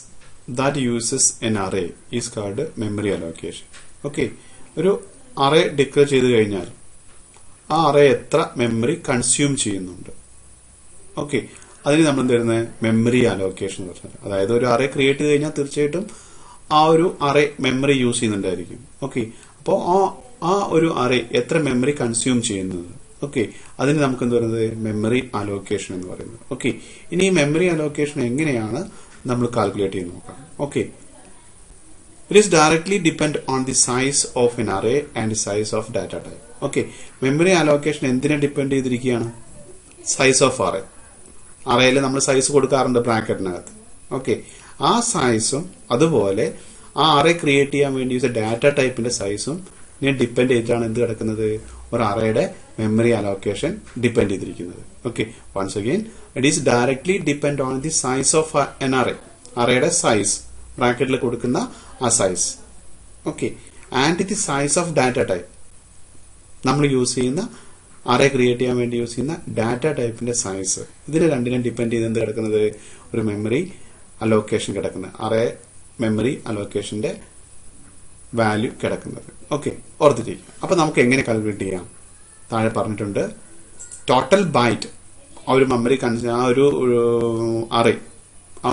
that uses an array is called memory allocation. Okay, ഒരു അറേ ഡിക്ലെയർ ചെയ്ത് കഴിഞ്ഞാൽ ആ അറേ എത്ര മെമ്മറി കൺസ്യൂം ചെയ്യുന്നുണ്ട്, ഓക്കെ, അതിന് നമ്മൾ എന്ത് വരുന്നത്? മെമ്മറി അലോക്കേഷൻ എന്ന് പറഞ്ഞാൽ, അതായത് ഒരു അറേ ക്രിയേറ്റ് ചെയ്ത് കഴിഞ്ഞാൽ തീർച്ചയായിട്ടും ആ ഒരു അറേ മെമ്മറി യൂസ് ചെയ്യുന്നുണ്ടായിരിക്കും. ഓക്കെ, അപ്പോൾ ആ ഒരു അറേ എത്ര മെമ്മറി കൺസ്യൂം ചെയ്യുന്നത്, ഓക്കെ, അതിന് നമുക്ക് എന്ത് പറയുന്നത്? മെമ്മറി അലോക്കേഷൻ എന്ന് പറയുന്നത്. ഓക്കെ, ഇനി ഈ മെമ്മറി അലോക്കേഷൻ എങ്ങനെയാണ് നമ്മൾ കാൽക്കുലേറ്റ് ചെയ്ത് നോക്കാം. Okay, it is directly depend on the size of an array and size of data type. Okay, memory allocation എന്തിനെ ഡിപെൻഡ് ചെയ്തിരിക്കുകയാണ്? Size of array. അറേയിൽ നമ്മൾ സൈസ് കൊടുക്കാറുണ്ട് ബ്രാക്കറ്റിനകത്ത്. ഓക്കെ, ആ സൈസും അതുപോലെ ആ അറേ ക്രിയേറ്റ് ചെയ്യാൻ വേണ്ടി യൂസ് ഡാറ്റ ടൈപ്പിന്റെ സൈസും ഡിപെൻഡ് ചെയ്തിട്ടാണ് എന്ത് കിടക്കുന്നത്? ഒരു അറേയുടെ മെമ്മറി അലോക്കേഷൻ ഡിപെൻഡ് ചെയ്തിരിക്കുന്നത്. Okay, once again it is directly depend on the size of an array. അറേയുടെ സൈസ് ബ്രാക്കറ്റിൽ കൊടുക്കുന്ന ആ size. Okay, and the size of data type. നമ്മൾ യൂസ് ചെയ്യുന്ന അറേ ക്രിയേറ്റ് ചെയ്യാൻ വേണ്ടി യൂസ് ചെയ്യുന്ന ഡാറ്റ ടൈപ്പിന്റെ സൈസ്. ഇതിന് രണ്ടിനും ഡിപെൻഡ് ചെയ്ത് എന്ത് കിടക്കുന്നത്? ഒരു മെമ്മറി അലോക്കേഷൻ കിടക്കുന്നത്, അറേ മെമ്മറി അലോക്കേഷന്റെ വാല്യൂ കിടക്കുന്നത്. ഓക്കെ, ഓർത്തിരിക്കും. അപ്പൊ നമുക്ക് എങ്ങനെ കാൽക്കുലേറ്റ് ചെയ്യാം? താഴെ പറഞ്ഞിട്ടുണ്ട്, ടോട്ടൽ ബൈറ്റ് ആ ഒരു മെമ്മറി ആ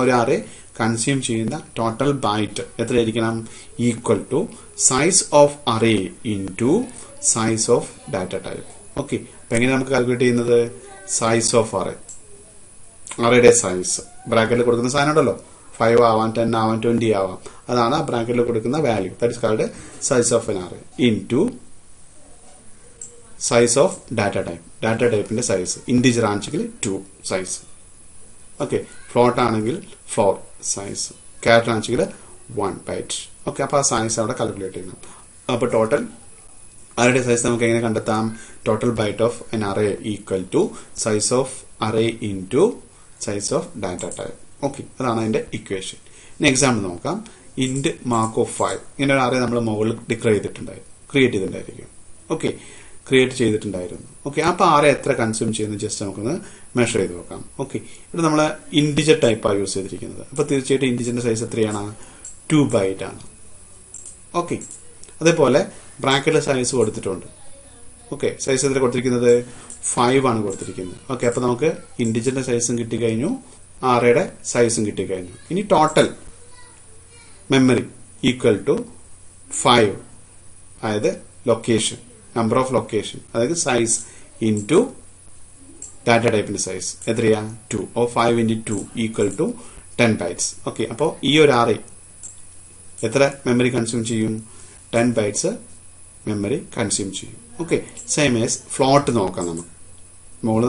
ഒരു അറേ കൺസ്യൂം ചെയ്യുന്ന ടോട്ടൽ ബൈറ്റ് എത്രയായിരിക്കണം? Equal to size of array into size of data type. Okay, അപ്പൊ എങ്ങനെ നമുക്ക് കാൽക്കുലേറ്റ് ചെയ്യുന്നത്? സൈസ് ഓഫ് അറേയുടെ സൈസ് ബ്രാക്കറ്റിൽ കൊടുക്കുന്ന സാധനം ഉണ്ടല്ലോ, 5 ആവാം, 10 ആവാം, 20 ആവാം, അതാണ് ആ ബ്രാക്കറ്റിൽ കൊടുക്കുന്ന value. That is called size of an array into size of data type. Data ടൈപ്പിന്റെ സൈസ് ഇന്റിജർ ആണെങ്കിൽ 2 സൈസ്. ഓക്കെ, ഫ്ലോട്ട് ആണെങ്കിൽ 4 സൈസ്, ക്യാരക്ടർ ആണെങ്കിൽ 1 ബൈറ്റ്. ഓക്കെ, അപ്പൊ ആ സൈസ് അവിടെ കാൽക്കുലേറ്റ് ചെയ്യണം. അപ്പൊ ടോട്ടൽ അറേയുടെ സൈസ് നമുക്ക് എങ്ങനെ കണ്ടെത്താം? Total byte of an array equal to size of array into size of data type. Okay, അതാണ് അതിന്റെ ഇക്വേഷൻ. ഇനി എക്സാമ്പിൾ നോക്കാം. ഇന്റ് മാർക്ക് ഓഫ് 5 ഇങ്ങനെ ഒരു അറേ നമ്മൾ മുകളിൽ ക്രിയേറ്റ് ചെയ്തിട്ടുണ്ടായിരിക്കും. ഓക്കെ, ക്രിയേറ്റ് ചെയ്തിട്ടുണ്ടായിരുന്നു. ഓക്കെ, അപ്പൊ അറേ എത്ര കൺസ്യൂം ചെയ്യുന്നത് ജസ്റ്റ് നമുക്കൊന്ന് മെഷർ ചെയ്ത് നോക്കാം. ഓക്കെ, ഇവിടെ നമ്മൾ ഇന്റിജർ ടൈപ്പാണ് യൂസ് ചെയ്തിരിക്കുന്നത്. അപ്പൊ തീർച്ചയായിട്ടും ഇന്റിജറിന്റെ സൈസ് എത്രയാണ്? 2 ബൈറ്റ് ആണ്. ഓക്കെ, അതേപോലെ ബ്രാക്കറ്റിലെ സൈസ് കൊടുത്തിട്ടുണ്ട്. ഓക്കെ, സൈസ് എത്ര കൊടുത്തിരിക്കുന്നത്? 5 ആണ് കൊടുത്തിരിക്കുന്നത്. ഓക്കെ, അപ്പൊ നമുക്ക് ഇന്റിജറിന്റെ സൈസും കിട്ടിക്കഴിഞ്ഞു, അറേയുടെ സൈസും കിട്ടിക്കഴിഞ്ഞു. ഇനി ടോട്ടൽ മെമ്മറി ഈക്വൽ ടു 5, അതായത് ലൊക്കേഷൻ, നമ്പർ ഓഫ് ലൊക്കേഷൻ, അതായത് സൈസ് ഇൻടു ഡാറ്റ ടൈപ്പിന്റെ സൈസ് എത്രയാ? 2. ഓ 5 into 2 equal to 10 bytes. Okay, അപ്പോൾ ഈ ഒരു അറേ എത്ര മെമ്മറി കൺസ്യൂം ചെയ്യും? 10 ബൈറ്റ്സ് മെമ്മറി കൺസ്യൂം ചെയ്യും. ഓക്കെ, സെയിം ആസ് ഫ്ലോട്ട് നോക്കാം.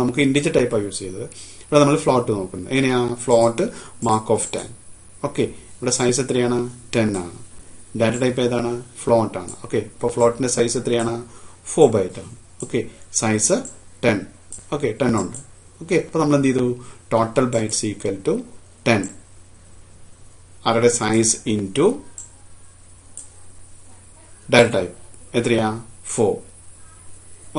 നമുക്ക് ഇന്റിജർ ടൈപ്പാണ് യൂസ് ചെയ്തത്. ഇവിടെ നമ്മൾ ഫ്ലോട്ട് നോക്കുന്നത് എങ്ങനെയാ? Float mark of 10. ഓക്കെ, ഇവിടെ സൈസ് എത്രയാണ്? 10 ആണ്. ഡാറ്റ ടൈപ്പ് ഏതാണ്? ഫ്ലോട്ട് ആണ്. ഓക്കെ, ഇപ്പോൾ ഫ്ലോട്ടിന്റെ സൈസ് എത്രയാണ്? 4 ബൈറ്റ് ആണ്. Okay, size 10. ഓക്കെ, 10 ഉണ്ട്. ഓക്കെ, അപ്പൊ നമ്മൾ എന്ത് ചെയ്തു? ടോട്ടൽ ബൈറ്റ്സ് ഈക്വൽ ടു 10, അവരുടെ സൈസ് ഇൻടു ഡാറ്റ ടൈപ്പ് എത്രയാ? 4.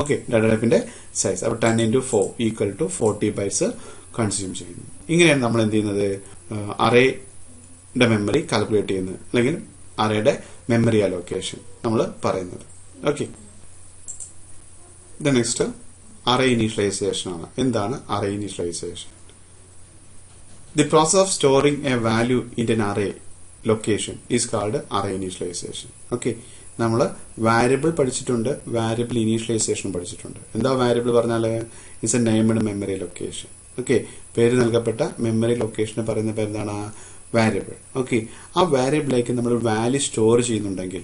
ഓക്കെ, ഡാറ്റ ടൈപ്പിന്റെ സൈസ്. അപ്പൊ 10 into 4 equal to 40 bytes consume ചെയ്യുന്നു. ഇങ്ങനെയാണ് നമ്മൾ എന്ത് ചെയ്യുന്നത്? അറേയുടെ മെമ്മറി കാൽക്കുലേറ്റ് ചെയ്യുന്നത്, അല്ലെങ്കിൽ അറേയുടെ മെമ്മറി അലോക്കേഷൻ നമ്മൾ പറയുന്നത്. ഓക്കെ, നെക്സ്റ്റ് അറേ ഇനീഷ്യലൈസേഷൻ ആണ്. എന്താണ് array initialization? The process of storing a value in an array location is called array initialization. Okay, നമ്മൾ വാരിയബിൾ പഠിച്ചിട്ടുണ്ട്, വാരിയബിൾ ഇനീഷ്യലൈസേഷൻ പഠിച്ചിട്ടുണ്ട്. എന്താ വാരിയബിൾ പറഞ്ഞാൽ it's a named memory location. Okay, പേര് നൽകപ്പെട്ട മെമ്മറി ലൊക്കേഷന് പറയുന്ന പേരെന്താണ്? വാരിയബിൾ. ഓക്കെ, ആ വാരിയബിളിലേക്ക് നമ്മൾ വാല്യൂ സ്റ്റോർ ചെയ്യുന്നുണ്ടെങ്കിൽ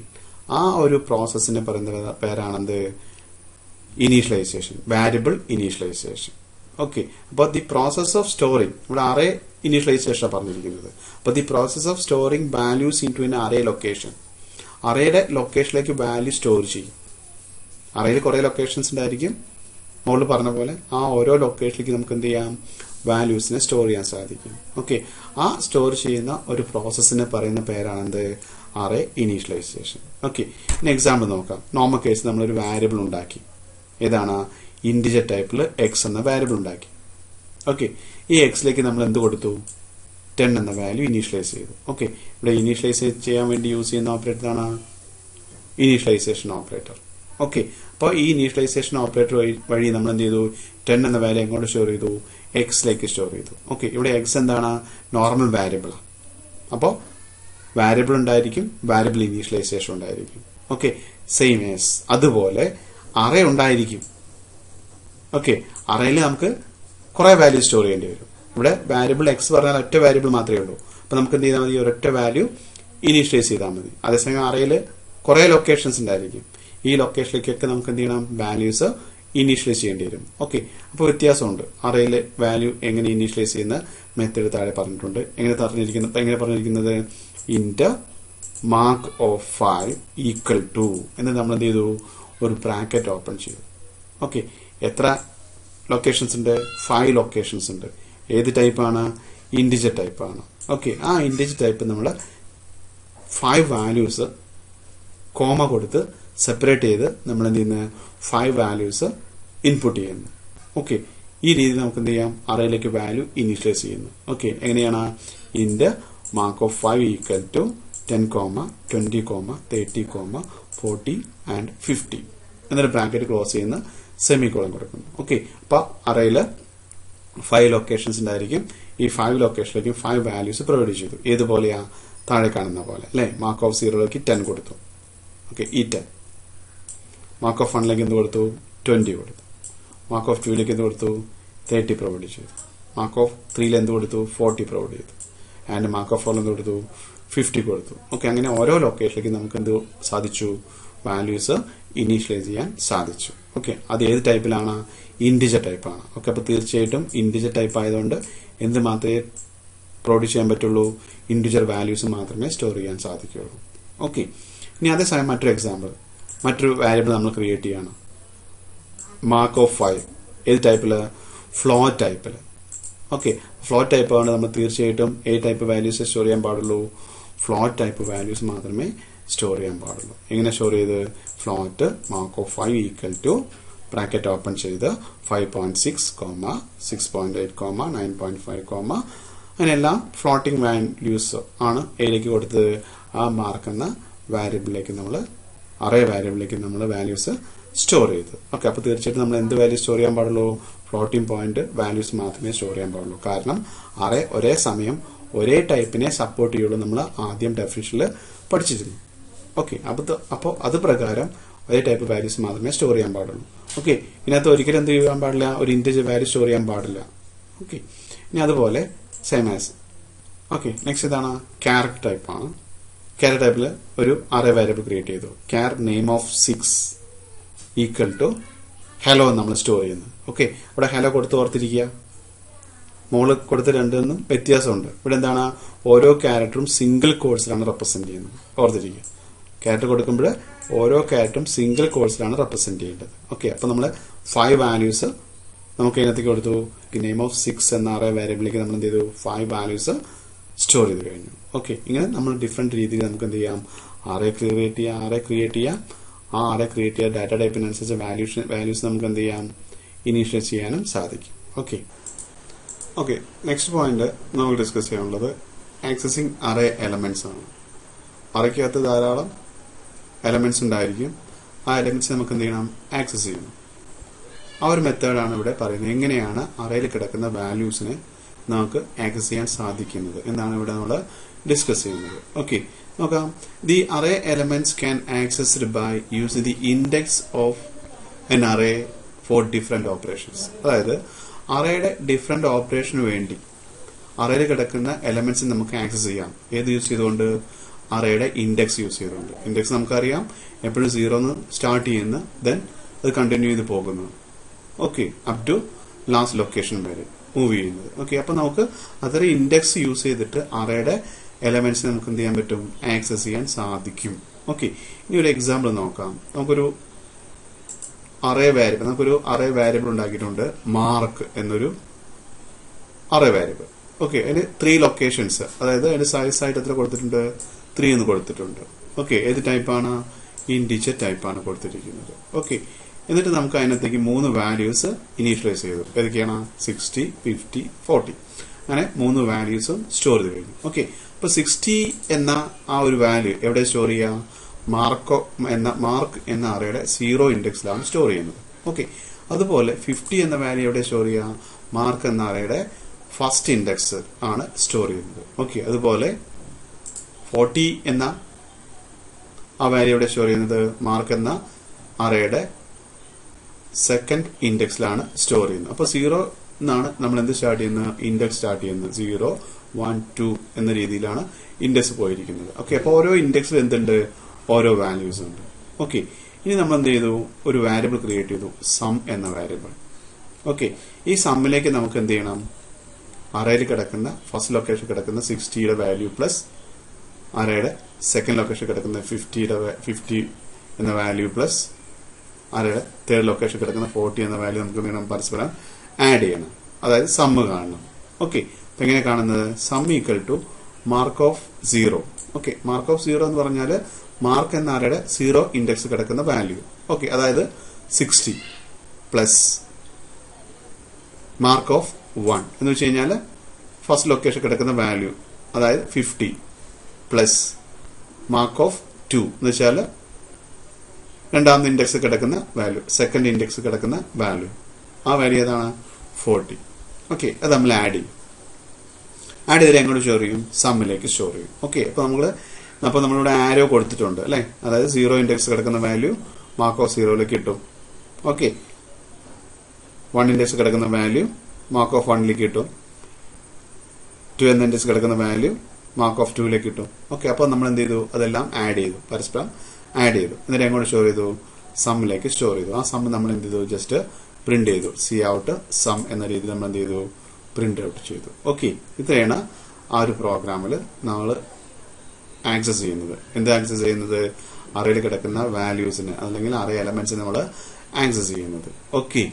ആ ഒരു പ്രോസസ്സിനെ പറയുന്ന പേരാണെന്ത്? Initialization, variable initialization. ഓക്കെ, അപ്പോൾ ദി പ്രോസസ് ഓഫ് സ്റ്റോറിംഗ്, ഇവിടെ അറേ ഇനീഷ്യലൈസേഷൻ പറഞ്ഞിരിക്കുന്നത്. അപ്പോൾ the process of storing values into an array location, അറേയുടെ ലൊക്കേഷനിലേക്ക് വാല്യൂ സ്റ്റോർ ചെയ്യും. അറേയിൽ കുറെ ലൊക്കേഷൻസ് ഉണ്ടായിരിക്കും. മുകളിൽ പറഞ്ഞ പോലെ ആ ഓരോ ലൊക്കേഷനിലേക്ക് നമുക്ക് എന്ത് ചെയ്യാം? വാല്യൂസിനെ സ്റ്റോർ ചെയ്യാൻ സാധിക്കും. ഓക്കെ, ആ സ്റ്റോർ ചെയ്യുന്ന ഒരു പ്രോസസ്സിനെ പറയുന്ന പേരാണെന്ത്? Array initialization. ഓക്കെ, ഇനി എക്സാമ്പിൾ നോക്കാം. നോർമൽ കേസ് നമ്മളൊരു വാരിയബിൾ ഉണ്ടാക്കി. ഏതാണ്? ഇന്റിജർ ടൈപ്പിൽ എക്സ് എന്ന വാരിയബിൾ ഉണ്ടാക്കി. ഓക്കെ, ഈ എക്സിലേക്ക് നമ്മൾ എന്ത് കൊടുത്തു? 10 എന്ന വാല്യൂ ഇനീഷ്യലൈസ് ചെയ്തു. ഓക്കെ, ഇവിടെ ഇനീഷ്യലൈസ് ചെയ്യാൻ വേണ്ടി യൂസ് ചെയ്യുന്ന ഓപ്പറേറ്റർ ആണ് ഇനീഷ്യലൈസേഷൻ ഓപ്പറേറ്റർ. ഓക്കെ, അപ്പോൾ ഈ ഇനീഷ്യലൈസേഷൻ ഓപ്പറേറ്റർ വഴി നമ്മൾ എന്ത് ചെയ്തു? 10 എന്ന വാല്യൂ എങ്ങോട്ട് സ്റ്റോർ ചെയ്തു? എക്സിലേക്ക് സ്റ്റോർ ചെയ്തു. ഓക്കെ, ഇവിടെ എക്സ് എന്താണ്? Normal variable. അപ്പോൾ വാരിയബിൾ ഉണ്ടായിരിക്കും, വാരിയബിൾ ഇനീഷ്യലൈസേഷൻ ഉണ്ടായിരിക്കും. ഓക്കെ, സെയിം ആസ് അതുപോലെ അറേ ഉണ്ടായിരിക്കും. ഓക്കെ, അറേയിൽ നമുക്ക് കുറെ വാല്യൂ സ്റ്റോർ ചെയ്യേണ്ടി വരും. ഇവിടെ വാരിയബിൾ എക്സ് പറഞ്ഞാൽ ഒറ്റ വാരിയബിൾ മാത്രമേ ഉള്ളൂ. അപ്പൊ നമുക്ക് എന്ത് ചെയ്താൽ മതി? ഒരൊറ്റ വാല്യൂ ഇനീഷ്യലൈസ് ചെയ്താൽ മതി. അതേസമയം അറേയിൽ കുറെ ലൊക്കേഷൻസ് ഉണ്ടായിരിക്കും. ഈ ലൊക്കേഷനിലേക്കൊക്കെ നമുക്ക് എന്ത് ചെയ്യണം? വാല്യൂസ് ഇനീഷ്യലൈസ് ചെയ്യേണ്ടി വരും. ഓക്കെ, അപ്പോൾ വ്യത്യാസമുണ്ട്. അറേയിൽ വാല്യൂ എങ്ങനെ ഇനീഷ്യലൈസ് ചെയ്യുന്ന മെത്തേഡ് താഴെ പറഞ്ഞിട്ടുണ്ട്. എങ്ങനെ പറഞ്ഞിരിക്കുന്നത്? Int mark of 5 equal to എന്ന് നമ്മൾ എന്ത് ചെയ്തു? ഒരു ബ്രാക്കറ്റ് ഓപ്പൺ ചെയ്തു. ഓക്കെ, എത്ര ലൊക്കേഷൻസ് ഉണ്ട്? 5 ലൊക്കേഷൻസ് ഉണ്ട്. ഏത് ടൈപ്പാണ്? ഇന്റിജർ ടൈപ്പാണ്. ഓക്കെ, ആ ഇന്റിജർ ടൈപ്പ് നമ്മൾ 5 വാല്യൂസ് കോമ കൊടുത്ത് സെപ്പറേറ്റ് ചെയ്ത് നമ്മൾ എന്ത് ചെയ്യുന്നത്? 5 വാല്യൂസ് ഇൻപുട്ട് ചെയ്യുന്നു. ഓക്കെ, ഈ രീതിയിൽ നമുക്ക് എന്ത് ചെയ്യാം? അറേയിലേക്ക് വാല്യൂ ഇനീഷ്യലൈസ് ചെയ്യുന്നു. ഓക്കെ, എങ്ങനെയാണ്? Int mark of 5 equal to 10, 20, 30, 40 and 50 എന്നൊരു ബ്രാക്കറ്റ് ക്ലോസ് ചെയ്യുന്ന സെമിക്കോളൻ കൊടുക്കുന്നു. ഓക്കെ, അപ്പൊ അറേയില് 5 ലൊക്കേഷൻസ് ഉണ്ടായിരിക്കും. ഈ 5 ലൊക്കേഷനിലേക്ക് 5 വാല്യൂസ് പ്രൊവൈഡ് ചെയ്തു. ഏതുപോലെയാ? താഴെ കാണുന്ന പോലെ അല്ലെ? മാർക്ക് ഓഫ് 0ലേക്ക് 10 കൊടുത്തു. ഓക്കെ, ഈ 10. മാർക്ക് ഓഫ് 1ലേക്ക് എന്ത് കൊടുത്തു? 20 കൊടുത്തു. മാർക്ക് ഓഫ് 2ലേക്ക് എന്ത് കൊടുത്തു? 30 പ്രൊവൈഡ് ചെയ്തു. മാർക്ക് ഓഫ് 3ൽ എന്ത് കൊടുത്തു? 40 പ്രൊവൈഡ് ചെയ്തു. ആൻഡ് മാർക്ക് ഓഫ് 4 എന്ത് കൊടുത്തു? 50 കൊടുത്തു. ഓക്കെ, അങ്ങനെ ഓരോ ലൊക്കേഷനിലേക്ക് നമുക്ക് എന്ത് സാധിച്ചു? വാല്യൂസ് ഇനീഷ്യലൈസ് ചെയ്യാൻ സാധിച്ചു. ഓക്കെ, അത് ഏത് ടൈപ്പിലാണ്? ഇന്റിജർ ടൈപ്പാണ്. ഓക്കെ, അപ്പൊ തീർച്ചയായിട്ടും ഇന്റിജർ ടൈപ്പ് ആയതുകൊണ്ട് എന്ത് മാത്രമേ പ്രൊഡ്യൂസ് ചെയ്യാൻ പറ്റുള്ളൂ? ഇന്റിജർ വാല്യൂസ് മാത്രമേ സ്റ്റോർ ചെയ്യാൻ സാധിക്കുകയുള്ളൂ. ഓക്കെ, ഇനി അതേസമയം മറ്റൊരു എക്സാമ്പിൾ, മറ്റൊരു വാരിയബിൾ നമ്മൾ ക്രിയേറ്റ് ചെയ്യാണ്. മാർക്ക് ഓഫ് 5 ഏത് ടൈപ്പില്? ഫ്ലോട്ട് ടൈപ്പില്. ഓക്കെ, ഫ്ലോട്ട് ടൈപ്പ് ആണ് നമ്മൾ തീർച്ചയായിട്ടും ഏത് ടൈപ്പ് വാല്യൂസ് സ്റ്റോർ ചെയ്യാൻ പാടുള്ളൂ? ഫ്ലോട്ട് ടൈപ്പ് വാല്യൂസ് മാത്രമേ സ്റ്റോർ ചെയ്യാൻ പാടുള്ളൂ. എങ്ങനെ സ്റ്റോർ ചെയ്ത്? Float mark of 5 equal to bracket open ചെയ്ത് 5.6, 6.8, 9.5, അങ്ങനെയെല്ലാം ഫ്ലോട്ടിംഗ് വാല്യൂസ് ആണ് എയിലേക്ക് കൊടുത്തത്? ആ മാർക്ക് എന്ന വാരിയബിളിലേക്ക് നമ്മൾ അറേ വാരിയബിളിലേക്ക് നമ്മൾ വാല്യൂസ് സ്റ്റോർ ചെയ്തു. ഓക്കെ, അപ്പൊ തീർച്ചയായിട്ടും നമ്മൾ എന്ത് വാല്യൂ സ്റ്റോർ ചെയ്യാൻ പാടുള്ളൂ? ഫ്ലോട്ടിംഗ് പോയിന്റ് വാല്യൂസ് മാത്രമേ സ്റ്റോർ ചെയ്യാൻ പാടുള്ളൂ. കാരണം അറേ ഒരേ സമയം ഒരേ ടൈപ്പിനെ സപ്പോർട്ട് ചെയ്യുള്ളൂ. നമ്മൾ ആദ്യം ഡെഫിനിഷനിൽ പഠിച്ചിരുന്നു. ഓക്കെ, അപ്പോൾ അത് പ്രകാരം ഒരേ ടൈപ്പ് വാല്യൂസ് മാത്രമേ സ്റ്റോർ ചെയ്യാൻ പാടുള്ളൂ. ഓക്കെ, ഇതിനകത്ത് ഒരിക്കലും എന്ത് ചെയ്യാൻ പാടില്ല? ഒരു ഇന്റിജർ വാല്യൂ സ്റ്റോർ ചെയ്യാൻ പാടില്ല. ഓക്കെ, ഇനി അതുപോലെ സെയിം ആസ്. ഓക്കെ, നെക്സ്റ്റ് ഇതാണ് ക്യാരക്ടർ ടൈപ്പ് ആണ്. ക്യാരക്ടർ ടൈപ്പിൽ ഒരു അറേ വാരിയബിൾ ക്രിയേറ്റ് ചെയ്തു. Char name of 6 equal to hello നമ്മൾ സ്റ്റോർ ചെയ്യുന്നത്. ഓക്കെ, ഇവിടെ ഹലോ കൊടുത്ത് ഓർത്തിരിക്കുക. മുകളിൽ കൊടുത്ത രണ്ടെന്നും വ്യത്യാസമുണ്ട്. ഇവിടെ എന്താണ്? ഓരോ ക്യാരക്ടറും സിംഗിൾ കോഴ്സിലാണ് റെപ്രസെന്റ് ചെയ്യുന്നത്. ഓർത്തിരിക്കുക, ക്യാരക്ടർ കൊടുക്കുമ്പോൾ ഓരോ ക്യാരക്ടറും സിംഗിൾ കോഴ്സിലാണ് റെപ്രസെന്റ് ചെയ്യേണ്ടത്. ഓക്കെ, അപ്പൊ നമ്മൾ 5 വാല്യൂസ് നമുക്ക് ഇതിനകത്തേക്ക് കൊടുത്തു. നെയിം ഓഫ് 6 എന്ന അറേ വാരിയബിളിലേക്ക് നമ്മൾ എന്ത് ചെയ്തു? 5 വാല്യൂസ് സ്റ്റോർ ചെയ്ത് കഴിഞ്ഞു. ഓക്കെ, ഇങ്ങനെ നമ്മൾ ഡിഫറെന്റ് രീതിയിൽ നമുക്ക് എന്ത് ചെയ്യാം? അറേ ക്രിയേറ്റ് ചെയ്യാം. ആ അറേ ക്രിയേറ്റ് ചെയ്യുക ഡാറ്റ ടൈപ്പിനനുസരിച്ച് വാല്യൂസ് നമുക്ക് എന്ത് ചെയ്യാം? ഇനീഷ്യലൈസ് ചെയ്യാനും സാധിക്കും. ഓക്കെ, നെക്സ്റ്റ് പോയിന്റ് നമുക്ക് ഡിസ്കസ് ചെയ്യാനുള്ളത് ആക്സസിങ് അറേ എലമെന്റ്സ് ആണ്. അറയ്ക്കകത്ത് ധാരാളം എലമെന്റ്സ് ഉണ്ടായിരിക്കും. ആ എലമെന്റ്സ് നമുക്ക് എന്ത് ചെയ്യണം? ആക്സസ് ചെയ്യണം. ആ ഒരു മെത്തേഡാണ് ഇവിടെ പറയുന്നത്. എങ്ങനെയാണ് അറേയിൽ കിടക്കുന്ന വാല്യൂസിനെ നമുക്ക് ആക്സസ് ചെയ്യാൻ സാധിക്കുന്നത് എന്നാണ് ഇവിടെ നമ്മൾ ഡിസ്കസ് ചെയ്യുന്നത്. ഓക്കെ, നോക്കാം. The array elements can accessed by using the index of an array for different operations. അതായത് അറേയുടെ ഡിഫറെന്റ് ഓപ്പറേഷന് വേണ്ടി അറേയിൽ കിടക്കുന്ന എലമെന്റ്സ് നമുക്ക് ആക്സസ് ചെയ്യാം. ഏത് യൂസ് ചെയ്തുകൊണ്ട്? അറേയുടെ ഇൻഡെക്സ് യൂസ് ചെയ്തുകൊണ്ട്. ഇൻഡെക്സ് നമുക്കറിയാം എപ്പോഴും 0 സ്റ്റാർട്ട് ചെയ്യുന്ന, ദെൻ അത് കണ്ടിന്യൂ ചെയ്ത് പോകുന്നു. Okay, up to last location വരെ മൂവ് ചെയ്യുന്നത്. ഓക്കെ, അപ്പൊ നമുക്ക് അത്രയും ഇൻഡെക്സ് യൂസ് ചെയ്തിട്ട് അറേയുടെ എലമെന്റ്സ് നമുക്ക് എന്ത് ചെയ്യാൻ പറ്റും? ആക്സസ് ചെയ്യാൻ സാധിക്കും. ഓക്കെ, ഇനി ഒരു എക്സാമ്പിൾ നോക്കാം. നമുക്കൊരു അറേ വേരിയബിൾ ഉണ്ടാക്കിയിട്ടുണ്ട്, മാർക്ക് എന്നൊരു അറേ വേരിയബിൾ. ഓക്കെ, അതിന് 3 ലൊക്കേഷൻസ്, അതായത് അതിന്റെ സൈസ് ആയിട്ട് എത്ര കൊടുത്തിട്ടുണ്ട്? 3 എന്ന് കൊടുത്തിട്ടുണ്ട്. ഓക്കെ, ഏത് ടൈപ്പാണ്? ഇൻഡിജർ ടൈപ്പാണ് കൊടുത്തിരിക്കുന്നത്. ഓക്കെ, എന്നിട്ട് നമുക്ക് അതിനകത്തേക്ക് 3 വാല്യൂസ് ഇനീഷ്യലൈസ് ചെയ്തു. ഏതൊക്കെയാണ്? 60, 50, 40. അങ്ങനെ 3 വാല്യൂസും സ്റ്റോർ ചെയ്ത് കഴിഞ്ഞു. ഓക്കെ, അപ്പൊ 60 എന്ന ആ ഒരു വാല്യൂ എവിടെ സ്റ്റോർ ചെയ്യാം? മാർക്ക് എന്ന അറേയുടെ 0 ഇൻഡെക്സിലാണ് സ്റ്റോർ ചെയ്യുന്നത്. ഓക്കെ, അതുപോലെ 50 എന്ന വാല്യൂ എവിടെ സ്റ്റോർ ചെയ്യാം? മാർക്ക് എന്ന അറേയുടെ ഫസ്റ്റ് ഇൻഡെക്സ് ആണ് സ്റ്റോർ ചെയ്യുന്നത്. ഓക്കെ, അതുപോലെ 40 എന്ന ആ വാല്യൂ എവിടെ സ്റ്റോർ ചെയ്യുന്നത്? മാർക്ക് എന്ന അറേയുടെ സെക്കൻഡ് ഇൻഡെക്സിലാണ് സ്റ്റോർ ചെയ്യുന്നത്. അപ്പൊ 0 എന്നാണ് നമ്മൾ എന്ത് സ്റ്റാർട്ട് ചെയ്യുന്നത്? ഇൻഡെക്സ് സ്റ്റാർട്ട് ചെയ്യുന്നത് 0, 1, 2 എന്ന രീതിയിലാണ് ഇൻഡെക്സ് പോയിരിക്കുന്നത്. ഓക്കെ, അപ്പൊ ഓരോ ഇൻഡെക്സിൽ എന്തുണ്ട്? ഓരോ വാല്യൂസ് ഉണ്ട്. ഓക്കെ, ഇനി നമ്മൾ എന്ത് ചെയ്തു? ഒരു വാരിയബിൾ ക്രിയേറ്റ് ചെയ്തു, സം എന്ന വാരിയബിൾ. ഓക്കെ, ഈ സമ്മിലേക്ക് നമുക്ക് എന്ത് ചെയ്യണം? അറേയിൽ കിടക്കുന്ന ഫസ്റ്റ് ലൊക്കേഷൻ കിടക്കുന്ന 60യുടെ വാല്യൂ പ്ലസ് അറേയുടെ സെക്കൻഡ് ലൊക്കേഷൻ കിടക്കുന്ന 50 എന്ന വാല്യൂ പ്ലസ് അറേയുടെ തേർഡ് ലൊക്കേഷൻ കിടക്കുന്ന 40 എന്ന വാല്യൂ നമുക്ക് വേണം പരസ്പരം ആഡ് ചെയ്യണം. അതായത് സമ്മ് കാണണം. ഓക്കെ, അപ്പൊ എങ്ങനെ കാണുന്നത്? Sum equal to mark of 0. Okay, mark of 0 എന്ന് പറഞ്ഞാൽ മാർക്ക് എന്ന അറേയുടെ 0 ഇൻഡെക്സ് കിടക്കുന്ന വാല്യൂ. ഓക്കെ, അതായത് 60 പ്ലസ് മാർക്ക് ഓഫ് 1 എന്ന് വെച്ച് കഴിഞ്ഞാൽ ഫസ്റ്റ് ലൊക്കേഷൻ കിടക്കുന്ന വാല്യൂ, അതായത് 50 പ്ലസ് മാർക്ക് ഓഫ് 2 എന്ന് വെച്ചാൽ രണ്ടാമത്തെ ഇൻഡെക്സ് കിടക്കുന്ന വാല്യൂ, സെക്കൻഡ് ഇൻഡെക്സ് കിടക്കുന്ന വാല്യൂ. ആ വാല്യൂ ഏതാണ്? 40. ഓക്കെ, അത് നമ്മൾ ആഡ് ചെയ്യും. ആഡ് ചെയ്തിട്ട് എങ്ങോട്ട് സ്റ്റോർ ചെയ്യും? സമ്മിലേക്ക് സ്റ്റോർ ചെയ്യും. ഓക്കെ, അപ്പൊ നമ്മളിവിടെ ആരോ കൊടുത്തിട്ടുണ്ട് അല്ലെ, അതായത് 0 ഇൻഡെക്സ് കിടക്കുന്ന വാല്യൂ മാർക്ക് ഓഫ് 0ലേക്ക് കിട്ടും. ഓക്കെ, 1 ഇൻഡെക്സ് കിടക്കുന്ന വാല്യൂ മാർക്ക് ഓഫ് 1ലേക്ക് കിട്ടും. 2 എന്ന ഇൻഡെക്സ് കിടക്കുന്ന വാല്യൂ മാർക്ക് ഓഫ് 2ലേക്ക് കിട്ടും. ഓക്കെ, അപ്പൊ നമ്മൾ എന്ത് ചെയ്തു? അതെല്ലാം ആഡ് ചെയ്തു, പരസ്പരം ആഡ് ചെയ്തു. എന്നിട്ട് എങ്ങോട്ട് സ്റ്റോർ ചെയ്തു? സമ്മിലേക്ക് സ്റ്റോർ ചെയ്തു. ആ സം നമ്മൾ എന്ത് ചെയ്തു? ജസ്റ്റ് പ്രിന്റ് ചെയ്തു. സി ഔട്ട് സം എന്ന രീതിയിൽ നമ്മൾ എന്ത് ചെയ്തു? പ്രിന്റ് ഔട്ട് ചെയ്തു. ഓക്കെ, ഇത്രയാണ് ആ ഒരു പ്രോഗ്രാമിൽ നമ്മൾ ആക്സസ് ചെയ്യുന്നത്. എന്ത് ആക്സസ് ചെയ്യുന്നത്? അറേയിൽ കിടക്കുന്ന വാല്യൂസിന് അല്ലെങ്കിൽ അറേ എലമെന്റ്സിന് നമ്മൾ ആക്സസ് ചെയ്യുന്നത്. ഓക്കെ.